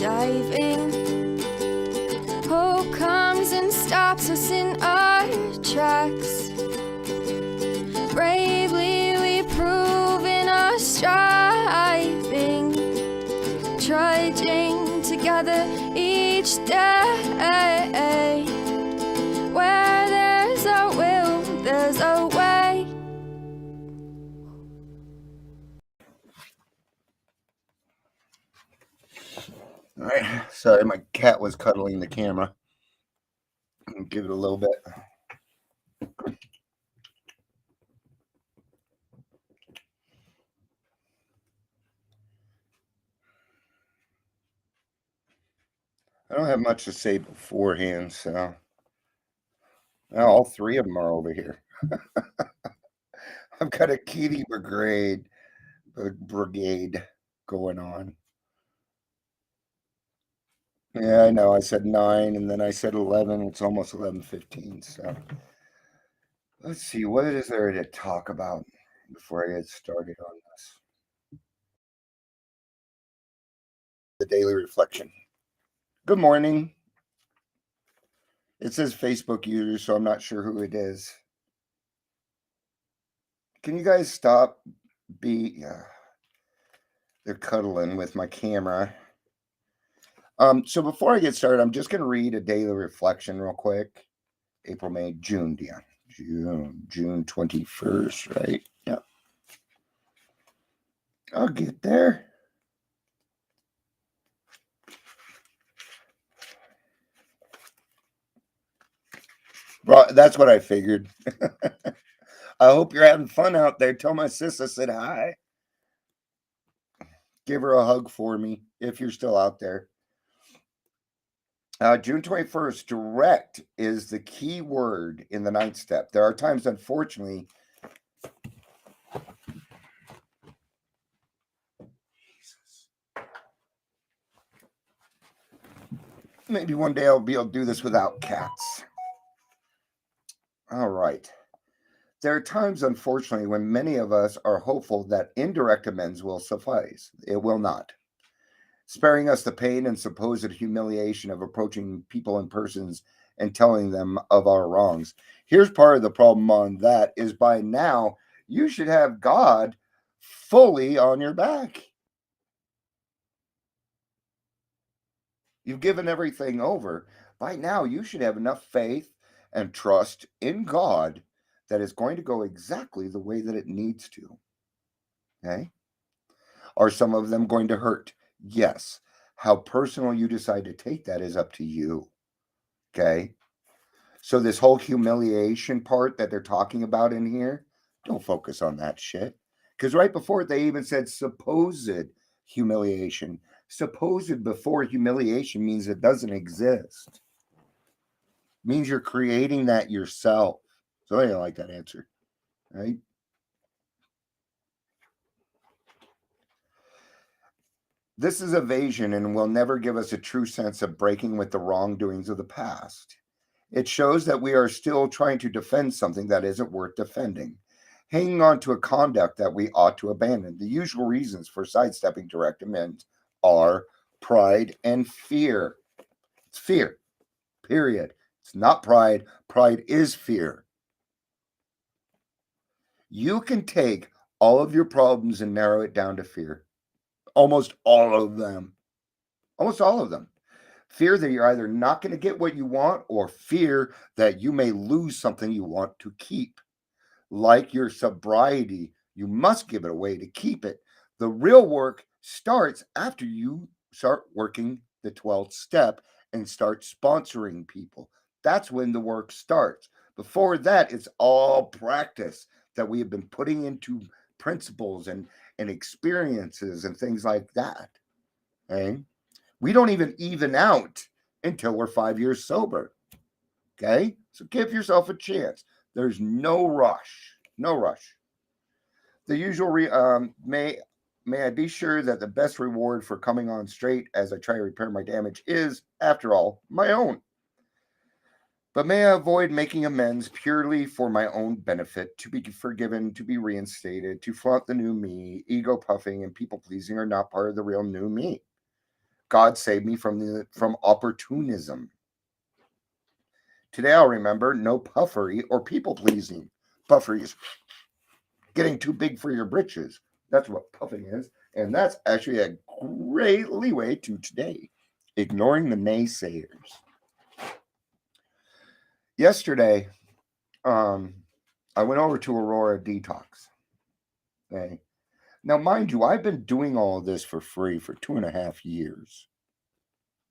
diving. Hope comes and stops us in our tracks. Bravely we prove in our striving, trudging together each day. Where there's a will, there's a way. All right, sorry, my cat was cuddling the camera. Give it a little bit. I don't have much to say beforehand, so now all three of them are over here. I've got a kitty brigade going on. Yeah, I know. I said 9, and then I said 11. It's almost 11:15. So let's see, what is there to talk about before I get started on this? The daily reflection. Good morning. It says Facebook user, so I'm not sure who it is. Can you guys stop? They're cuddling with my camera. So before I get started, I'm just going to read a daily reflection real quick. April, May, June, Dion. June 21st, right? Yeah. I'll get there. Well, that's what I figured. I hope you're having fun out there. Tell my sis I said hi. Give her a hug for me if you're still out there. June 21st, direct is the key word in the 9th step. There are times, unfortunately, maybe one day I'll be able to do this without cats. All right. There are times, unfortunately, when many of us are hopeful that indirect amends will suffice. It will not. Sparing us the pain and supposed humiliation of approaching people and persons and telling them of our wrongs. Here's part of the problem on that is by now you should have God fully on your back. You've given everything over. By now you should have enough faith and trust in God that is going to go exactly the way that it needs to. Okay? Are some of them going to hurt? Yes. How personal you decide to take that is up to you. Okay? So this whole humiliation part that they're talking about in here, don't focus on that shit. Because right before it, they even said supposed humiliation. Supposed before humiliation means it doesn't exist. Means you're creating that yourself. So I don't like that answer. Right? This is evasion and will never give us a true sense of breaking with the wrongdoings of the past. It shows that we are still trying to defend something that isn't worth defending, hanging on to a conduct that we ought to abandon. The usual reasons for sidestepping direct amends are pride and fear. It's fear, period. It's not pride. Pride is fear. You can take all of your problems and narrow it down to fear. Almost all of them. Almost all of them. Fear that you're either not going to get what you want or fear that you may lose something you want to keep. Like your sobriety, you must give it away to keep it. The real work starts after you start working the 12th step and start sponsoring people. That's when the work starts. Before that, it's all practice that we have been putting into principles and experiences and things like that. Okay? We don't even out until we're 5 years sober. Okay? So give yourself a chance. There's no rush. No rush. The usual may I be sure that the best reward for coming on straight as I try to repair my damage is, after all, my own. But may I avoid making amends purely for my own benefit, to be forgiven, to be reinstated, to flaunt the new me, ego puffing and people pleasing are not part of the real new me. God saved me from opportunism. Today I'll remember no puffery or people pleasing. Puffery is getting too big for your britches. That's what puffing is. And that's actually a great leeway to today. Ignoring the naysayers. Yesterday, I went over to Aurora Detox. Okay. Now, mind you, I've been doing all of this for free for 2.5 years.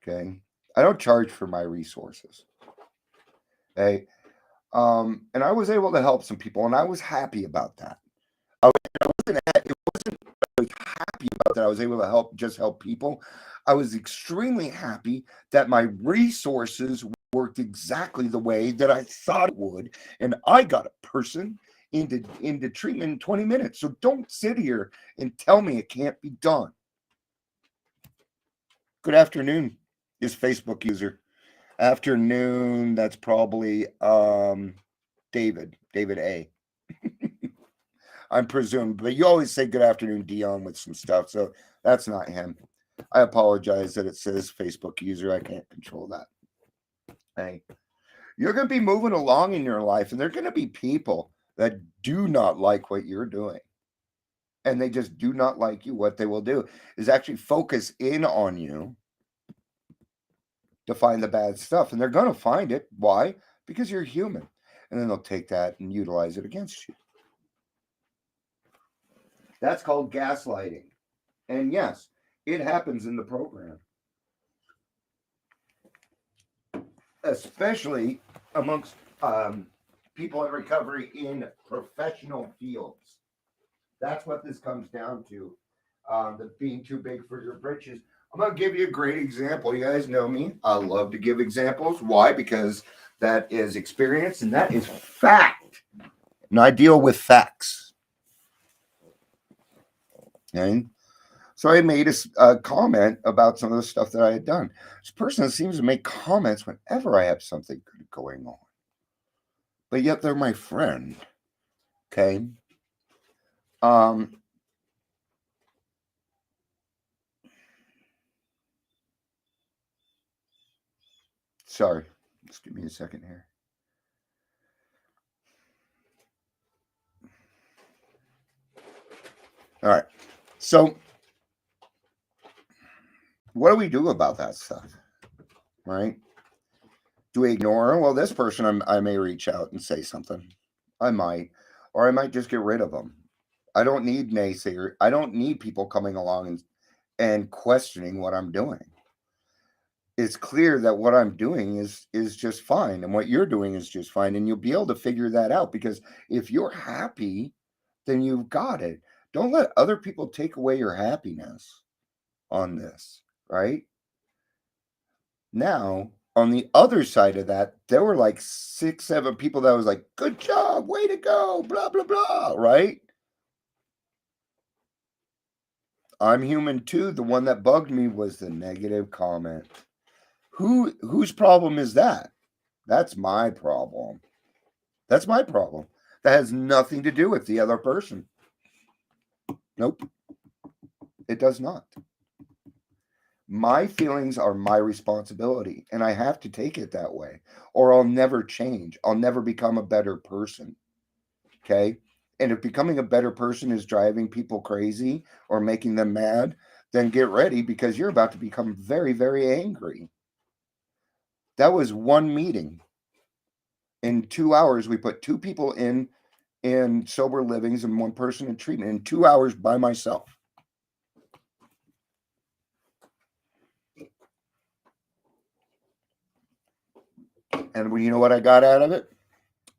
Okay. I don't charge for my resources. Okay. And I was able to help some people, and I was happy about that. I wasn't happy about that I was able to help people. I was extremely happy that my resources worked exactly the way that I thought it would, and I got a person into treatment in 20 minutes. So don't sit here and tell me it can't be done. Good afternoon, is Facebook user. Afternoon, that's probably David A. I'm presumed, but you always say good afternoon, Dion, with some stuff, so that's not him. I apologize that it says Facebook user. I can't control that. Hey, you're going to be moving along in your life, and there are going to be people that do not like what you're doing, and they just do not like you. What they will do is actually focus in on you to find the bad stuff, and they're going to find it. Why? Because you're human, and then they'll take that and utilize it against you. That's called gaslighting. And yes, it happens in the program, especially amongst people in recovery in professional fields. That's what this comes down to, the being too big for your britches. I'm going to give you a great example. You guys know me. I love to give examples. Why? Because that is experience and that is fact. And I deal with facts. Okay? So I made a comment about some of the stuff that I had done. This person seems to make comments whenever I have something good going on, but yet they're my friend. Okay. Sorry. Just give me a second here. All right. So what do we do about that stuff? Right? Do we ignore them? Well, this person, I may reach out and say something. I might. Or I might just get rid of them. I don't need naysayer. I don't need people coming along and questioning what I'm doing. It's clear that what I'm doing is just fine, and what you're doing is just fine, and you'll be able to figure that out, because if you're happy, then you've got it. Don't let other people take away your happiness on this, right? Now, on the other side of that, there were like 6, 7 people that was like, good job, way to go, blah, blah, blah, right? I'm human too. The one that bugged me was the negative comment. Whose problem is that? That's my problem. That's my problem. That has nothing to do with the other person. Nope. It does not. My feelings are my responsibility, and I have to take it that way, or I'll never change. I'll never become a better person. Okay? And if becoming a better person is driving people crazy or making them mad, then get ready, because you're about to become very, very angry. That was one meeting. In 2 hours, we put 2 people in sober livings and 1 person in treatment in 2 hours by myself. And you know what I got out of it?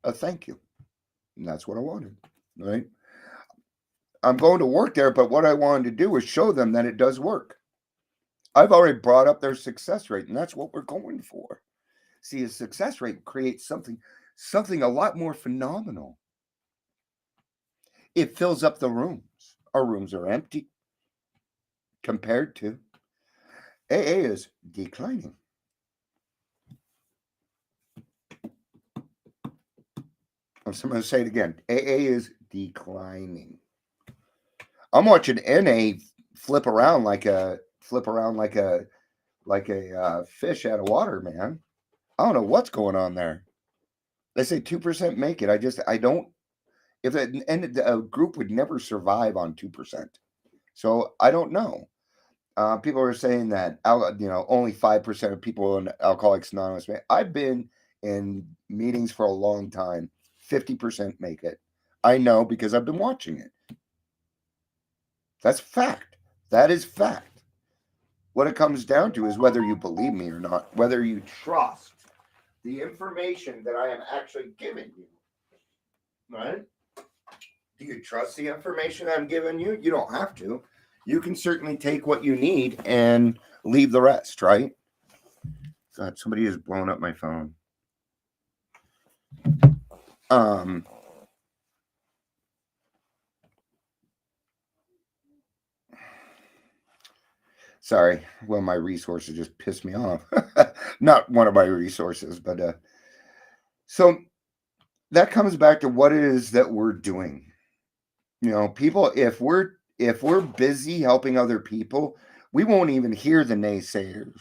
A thank you. And that's what I wanted, right? I'm going to work there, but what I wanted to do was show them that it does work. I've already brought up their success rate, and that's what we're going for. See, a success rate creates something a lot more phenomenal. It fills up the rooms. Our rooms are empty compared to AA is declining. I'm going to say it again. AA is declining. I'm watching NA flip around like a like a fish out of water, man. I don't know what's going on there. They say 2% make it. I don't. If a group would never survive on 2%, so I don't know. People are saying that only 5% of people in Alcoholics Anonymous. I've been in meetings for a long time. 50% make it. I know because I've been watching it. That's fact. That is fact. What it comes down to is whether you believe me or not, whether you trust the information that I am actually giving you. Right? Do you trust the information I'm giving you? You don't have to. You can certainly take what you need and leave the rest, right? God, somebody has blown up my phone. Um, sorry. Well, my resources just pissed me off. Not one of my resources, but so that comes back to what it is that we're doing. People, if we're busy helping other people, we won't even hear the naysayers.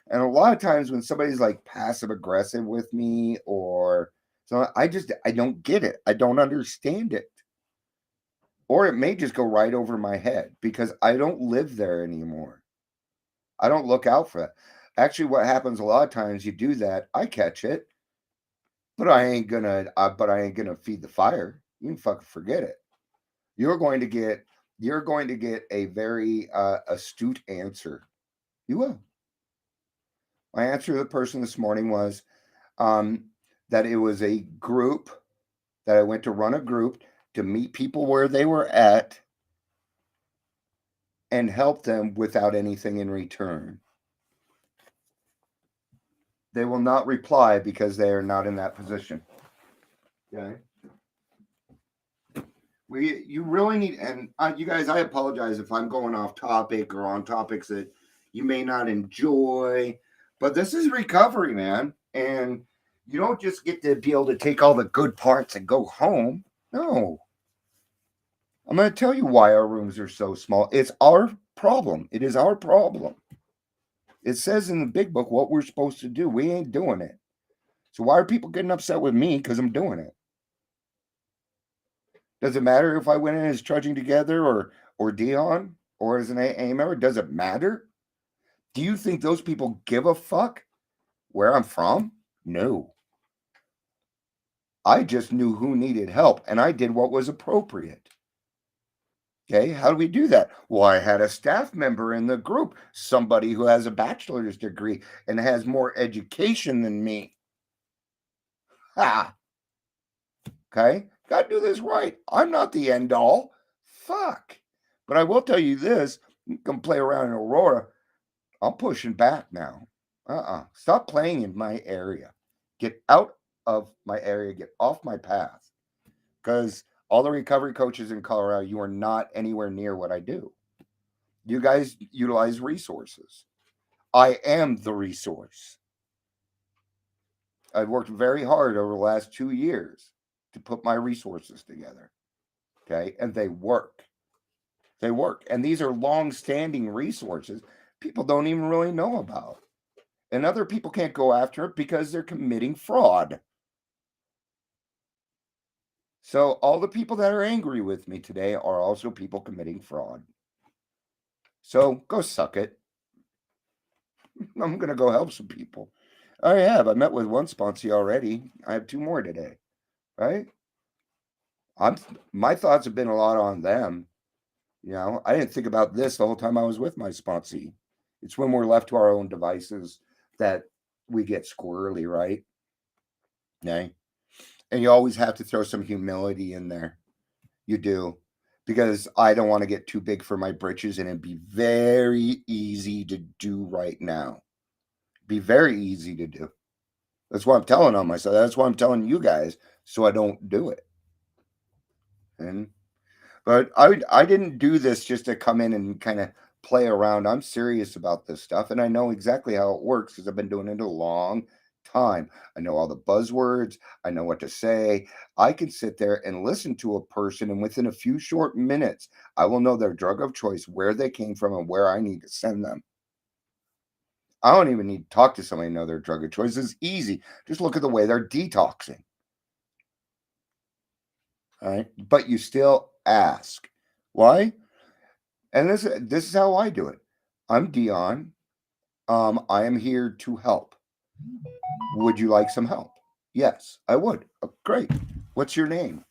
And a lot of times when somebody's like passive aggressive with me or so I don't get it. I don't understand it. Or it may just go right over my head because I don't live there anymore. I don't look out for that. Actually, what happens a lot of times you do that, I catch it, but I ain't gonna feed the fire. You can fucking forget it. You're going to get you're going to get a very astute answer. You will. My answer to the person this morning was um, that it was a group that I went to run a group to meet people where they were at and help them without anything in return. They will not reply because they are not in that position. Okay. You really need, and you guys, I apologize if I'm going off topic or on topics that you may not enjoy, but this is recovery, man. And you don't just get to be able to take all the good parts and go home. No. I'm going to tell you why our rooms are so small. It's our problem. It is our problem. It says in the big book what we're supposed to do. We ain't doing it. So why are people getting upset with me because I'm doing it? Does it matter if I went in as Trudging Together or Dion or as an AA member? Does it matter? Do you think those people give a fuck where I'm from? No. I just knew who needed help and I did what was appropriate. Okay, how do we do that? Well, I had a staff member in the group, somebody who has a bachelor's degree and has more education than me. Ha! Okay, gotta do this right. I'm not the end all. Fuck. But I will tell you this: you can play around in Aurora. I'm pushing back now. Stop playing in my area. Get out of my area. Get off my path. Because all the recovery coaches in Colorado, you are not anywhere near what I do. You guys utilize resources. I am the resource. I've worked very hard over the last 2 years to put my resources together. Okay. And they work. They work. And these are long standing resources people don't even really know about. And other people can't go after it because they're committing fraud. So all the people that are angry with me today are also people committing fraud. So go suck it. I'm going to go help some people. I have. I met with one sponsee already. I have 2 more today. Right? My thoughts have been a lot on them. I didn't think about this the whole time I was with my sponsee. It's when we're left to our own devices that we get squirrely, right? Okay. And you always have to throw some humility in there. You do. Because I don't want to get too big for my britches and it'd be very easy to do right now. Be very easy to do. That's what I'm telling on myself. That's what I'm telling you guys so I don't do it. But I didn't do this just to come in and kind of play around. I'm serious about this stuff and I know exactly how it works because I've been doing it a long time. I know all the buzzwords. I know what to say. I can sit there and listen to a person and within a few short minutes, I will know their drug of choice, where they came from and where I need to send them. I don't even need to talk to somebody to know their drug of choice. It's easy. Just look at the way they're detoxing. All right. But you still ask. Why? And this is how I do it. I'm Dion. I am here to help. Would you like some help? Yes, I would. Oh, great. What's your name?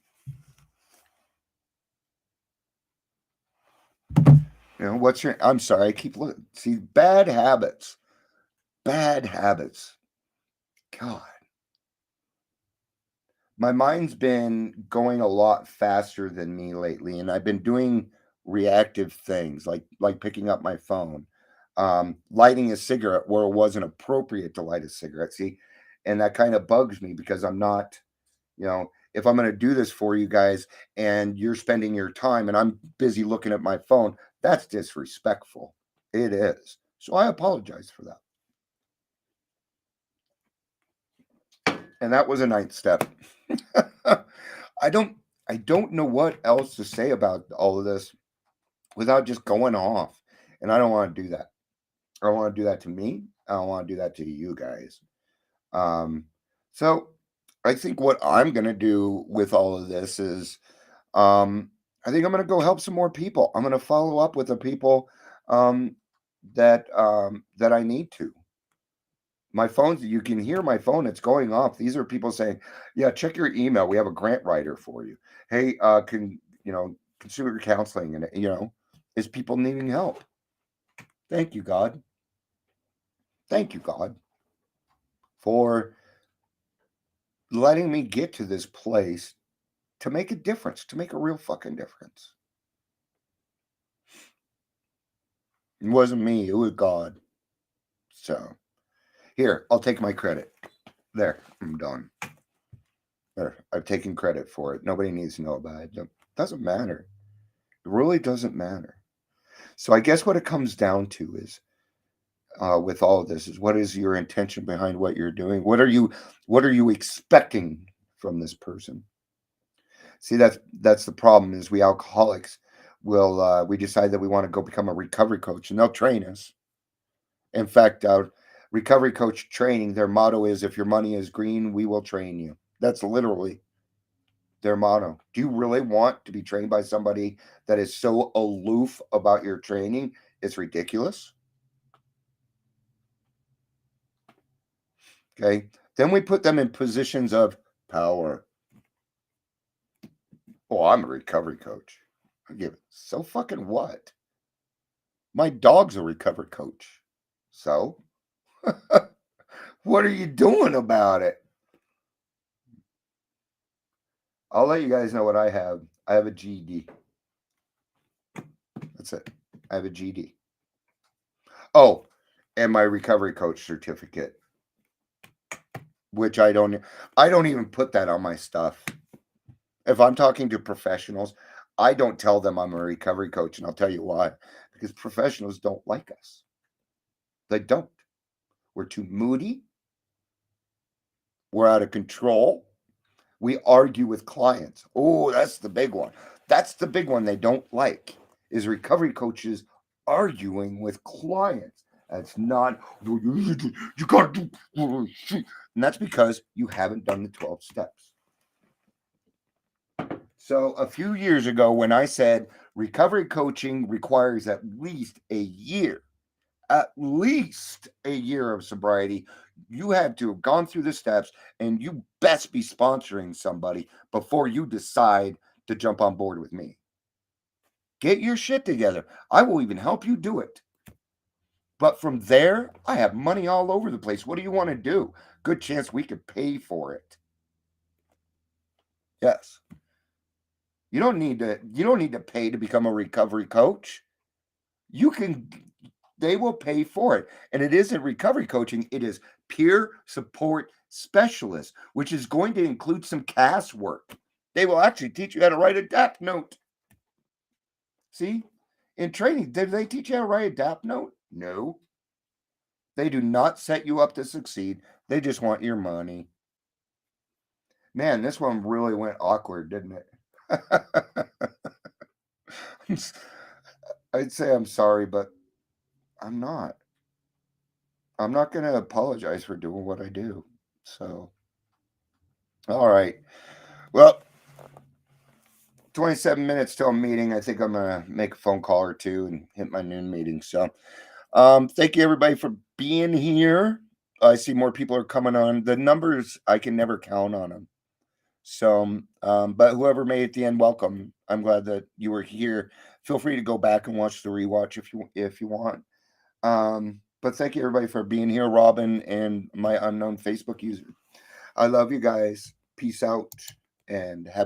What's your? I'm sorry. I keep looking. See, bad habits. Bad habits. God, my mind's been going a lot faster than me lately, and I've been doing reactive things like picking up my phone, lighting a cigarette where it wasn't appropriate to light a cigarette. See, and that kind of bugs me because I'm not, if I'm going to do this for you guys and you're spending your time and I'm busy looking at my phone, that's disrespectful. It is. So I apologize for that. And that was a ninth step. I don't I don't know what else to say about all of this without just going off. And I don't want to do that. I don't want to do that to me. I don't want to do that to you guys. Um, so I think what I'm gonna do with all of this is um I think I'm gonna go help some more people. I'm gonna follow up with the people um that I need to. My phone's you can hear my phone, it's going off. These are people saying, "Yeah, check your email. We have a grant writer for you. Hey, can consumer counseling and is people needing help. Thank you, God. Thank you, God, for letting me get to this place to make a difference, to make a real fucking difference. It wasn't me, it was God. So here, I'll take my credit. There, I'm done. There, I've taken credit for it. Nobody needs to know about it. It doesn't matter. It really doesn't matter. So I guess what it comes down to is, with all of this, is what is your intention behind what you're doing? What are you expecting from this person? See, that's the problem. Is we alcoholics will we decide that we want to go become a recovery coach, and they'll train us. In fact, recovery coach training, their motto is, "If your money is green, we will train you." That's literally their motto. Do you really want to be trained by somebody that is so aloof about your training? It's ridiculous. Okay. Then we put them in positions of power. Oh, I'm a recovery coach. I give it. So fucking what? My dog's a recovery coach. So, what are you doing about it? I'll let you guys know what I have. I have a GED. That's it. I have a GED. Oh, and my recovery coach certificate, which I don't even put that on my stuff. If I'm talking to professionals, I don't tell them I'm a recovery coach, and I'll tell you why. Because professionals don't like us. They don't. We're too moody. We're out of control. We argue with clients. Oh, that's the big one. That's the big one they don't like is recovery coaches arguing with clients. That's not you gotta do, and that's because you haven't done the 12 steps. So a few years ago, when I said recovery coaching requires at least a year of sobriety, you had to have gone through the steps, and you best be sponsoring somebody before you decide to jump on board with me. Get your shit together. I will even help you do it. But from there, I have money all over the place. What do you want to do? Good chance we could pay for it. Yes. You don't need to pay to become a recovery coach. You can they will pay for it. And it isn't recovery coaching, it is peer support specialist, which is going to include some CAS work. They will actually teach you how to write a DAP note. See? In training, did they teach you how to write a DAP note? No. They do not set you up to succeed. They just want your money. Man, this one really went awkward, didn't it? I'd say I'm sorry, but I'm not. I'm not going to apologize for doing what I do. So, all right. Well, 27 minutes till a meeting. I think I'm going to make a phone call or two and hit my noon meeting. So, thank you everybody for being here. I see more people are coming on. The numbers, I can never count on them. So, but whoever made it at the end, welcome. I'm glad that you were here. Feel free to go back and watch the rewatch if you want. But thank you everybody for being here, Robin and my unknown Facebook user. I love you guys. Peace out and have